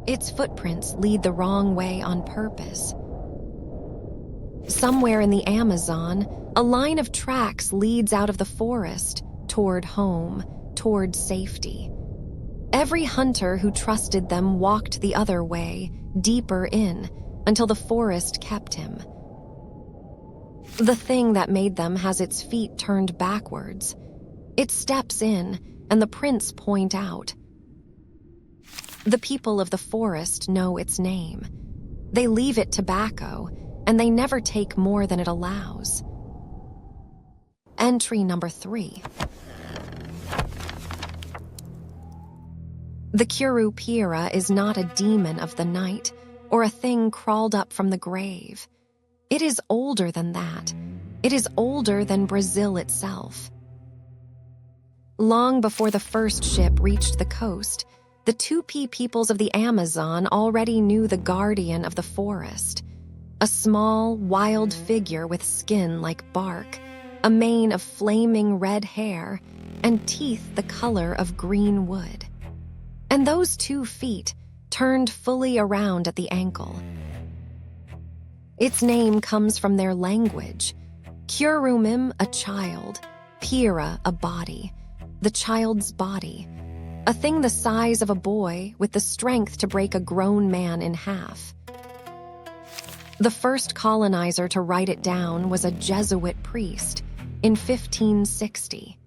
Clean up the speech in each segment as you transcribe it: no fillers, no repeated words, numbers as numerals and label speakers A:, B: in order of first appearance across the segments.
A: Its footprints lead the wrong way on purpose. Somewhere in the Amazon, a line of tracks leads out of the forest toward home, toward safety. Every hunter who trusted them walked the other way, deeper in, until the forest kept him. The thing that made them has its feet turned backwards. It steps in, and the prints point out. The people of the forest know its name. They leave it tobacco, and they never take more than it allows. Entry number 3. The Curupira is not a demon of the night or a thing crawled up from the grave. It is older than that. It is older than Brazil itself. Long before the first ship reached the coast, the Tupi peoples of the Amazon already knew the guardian of the forest. A small, wild figure with skin like bark, a mane of flaming red hair, and teeth the color of green wood. And those 2 feet turned fully around at the ankle. Its name comes from their language. Curumim, a child. Pira, a body. The child's body. A thing the size of a boy with the strength to break a grown man in half. The first colonizer to write it down was a Jesuit priest in 1560.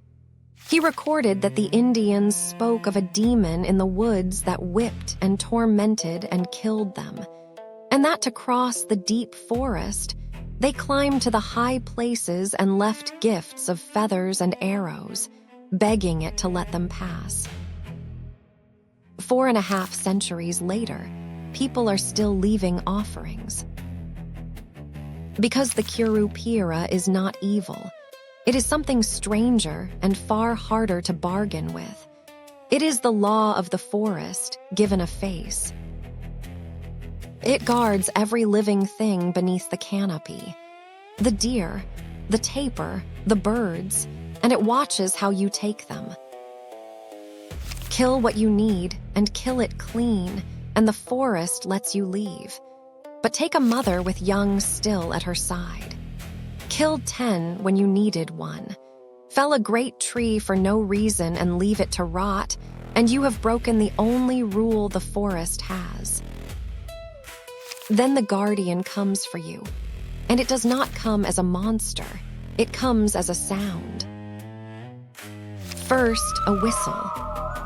A: He recorded that the Indians spoke of a demon in the woods that whipped and tormented and killed them, and that to cross the deep forest, they climbed to the high places and left gifts of feathers and arrows, begging it to let them pass. 4.5 centuries later, people are still leaving offerings. Because the Curupira is not evil, it is something stranger and far harder to bargain with. It is the law of the forest given a face. It guards every living thing beneath the canopy. The deer, the tapir, the birds, and it watches how you take them. Kill what you need and kill it clean, and the forest lets you leave. But take a mother with young still at her side. Killed 10 when you needed 1. Fell a great tree for no reason and leave it to rot, and you have broken the only rule the forest has. Then the guardian comes for you, and it does not come as a monster, it comes as a sound. First, a whistle.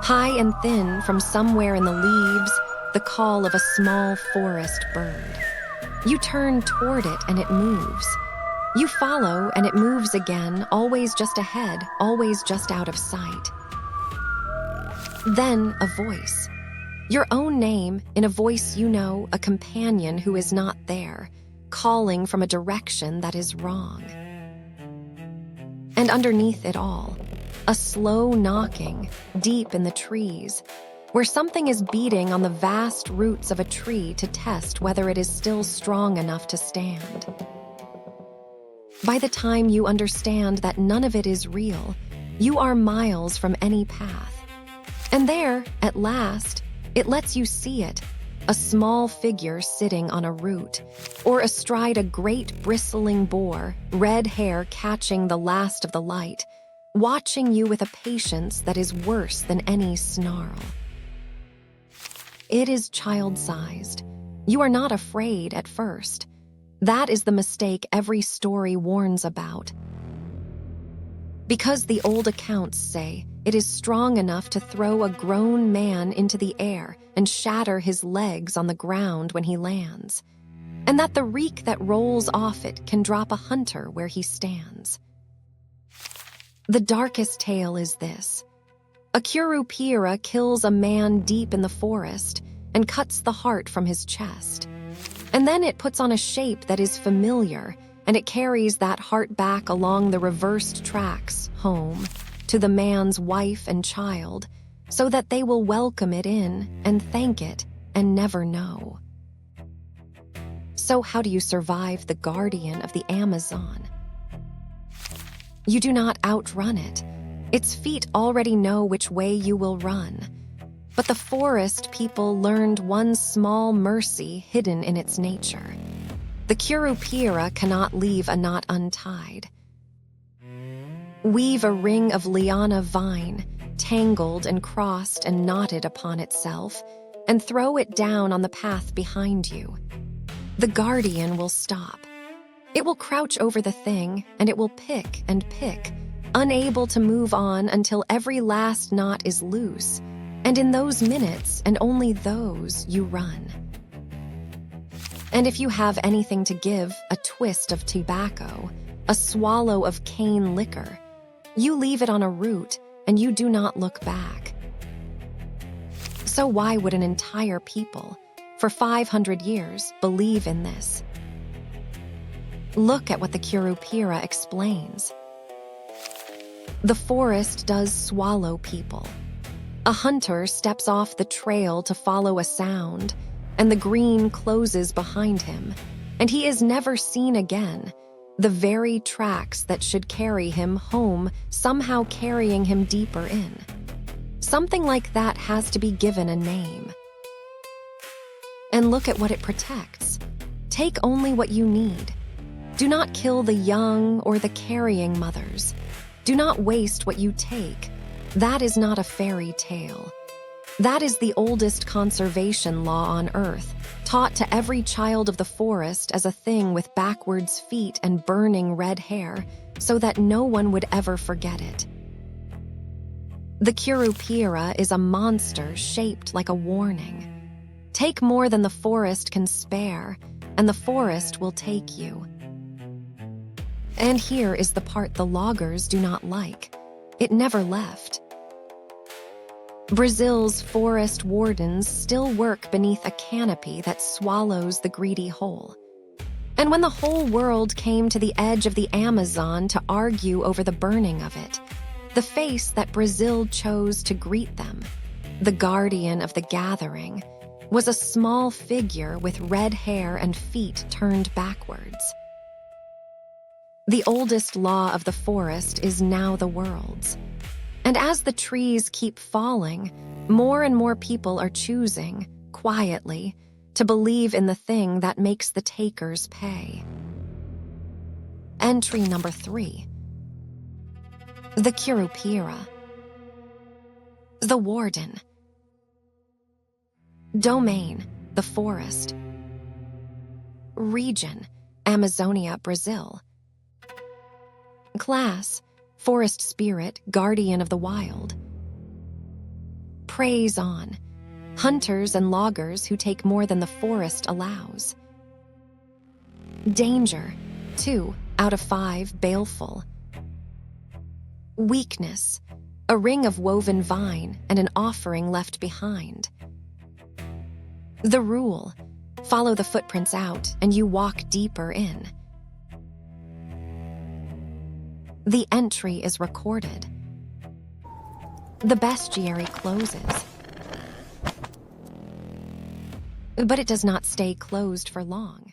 A: High and thin from somewhere in the leaves, the call of a small forest bird. You turn toward it and it moves. You follow and it moves again, always just ahead, always just out of sight. Then a voice. Your own name, in a voice you know, a companion who is not there, calling from a direction that is wrong. And underneath it all, a slow knocking, deep in the trees, where something is beating on the vast roots of a tree to test whether it is still strong enough to stand. By the time you understand that none of it is real, you are miles from any path. And there, at last, it lets you see it, a small figure sitting on a root, or astride a great bristling boar, red hair catching the last of the light, watching you with a patience that is worse than any snarl. It is child-sized. You are not afraid at first. That is the mistake every story warns about. Because the old accounts say it is strong enough to throw a grown man into the air and shatter his legs on the ground when he lands, and that the reek that rolls off it can drop a hunter where he stands. The darkest tale is this. A Curupira kills a man deep in the forest and cuts the heart from his chest. And then it puts on a shape that is familiar, and it carries that heart back along the reversed tracks home to the man's wife and child, so that they will welcome it in and thank it and never know. So how do you survive the guardian of the Amazon? You do not outrun it. Its feet already know which way you will run. But the forest people learned one small mercy hidden in its nature. The Curupira cannot leave a knot untied. Weave a ring of liana vine, tangled and crossed and knotted upon itself, and throw it down on the path behind you. The guardian will stop. It will crouch over the thing, and it will pick and pick, unable to move on until every last knot is loose. And in those minutes, and only those, you run. And if you have anything to give, a twist of tobacco, a swallow of cane liquor, you leave it on a root, and you do not look back. So why would an entire people, for 500 years, believe in this? Look at what the Curupira explains. The forest does swallow people. A hunter steps off the trail to follow a sound, and the green closes behind him, and he is never seen again. The very tracks that should carry him home somehow carrying him deeper in. Something like that has to be given a name. And look at what it protects. Take only what you need. Do not kill the young or the carrying mothers. Do not waste what you take. That is not a fairy tale. That is the oldest conservation law on Earth, taught to every child of the forest as a thing with backwards feet and burning red hair, so that no one would ever forget it. The Curupira is a monster shaped like a warning. Take more than the forest can spare, and the forest will take you. And here is the part the loggers do not like. It never left. Brazil's forest wardens still work beneath a canopy that swallows the greedy whole. And when the whole world came to the edge of the Amazon to argue over the burning of it, the face that Brazil chose to greet them, the guardian of the gathering, was a small figure with red hair and feet turned backwards. The oldest law of the forest is now the world's. And as the trees keep falling, more and more people are choosing, quietly, to believe in the thing that makes the takers pay. Entry number 3. The Curupira. The Warden. Domain, the forest. Region, Amazonia, Brazil. Class, forest spirit, guardian of the wild. Preys on, hunters and loggers who take more than the forest allows. Danger, 2 out of 5, baleful. Weakness, a ring of woven vine and an offering left behind. The rule, follow the footprints out and you walk deeper in. The entry is recorded. The bestiary closes. But it does not stay closed for long.